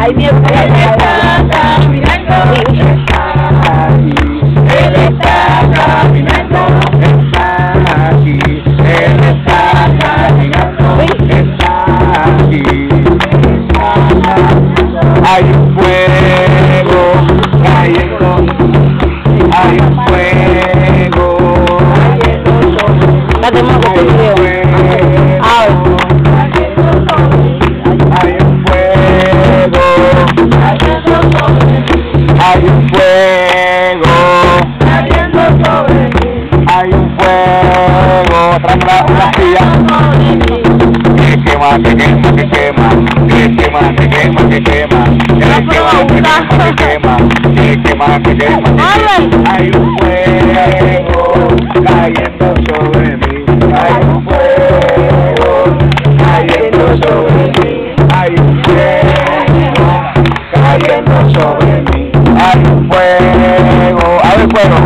Ay, mi esposa. Él está caminando. Él está caminando. Está aquí. Él está caminando. Está aquí. Hay un fuego cayendo. Hay un fuego cayendo sobre mí. Date más que te creo. Hay un fuego, hay un fuego, hay un fuego, tráeme una silla. Que quema, que quema, que quema, que quema, que quema, que quema, que quema, que quema, que quema, hay un fuego cayendo sobre mí, hay un fuego cayendo sobre mí, hay un fuego cayendo sobre mí, hay un fuego, a ver fuego.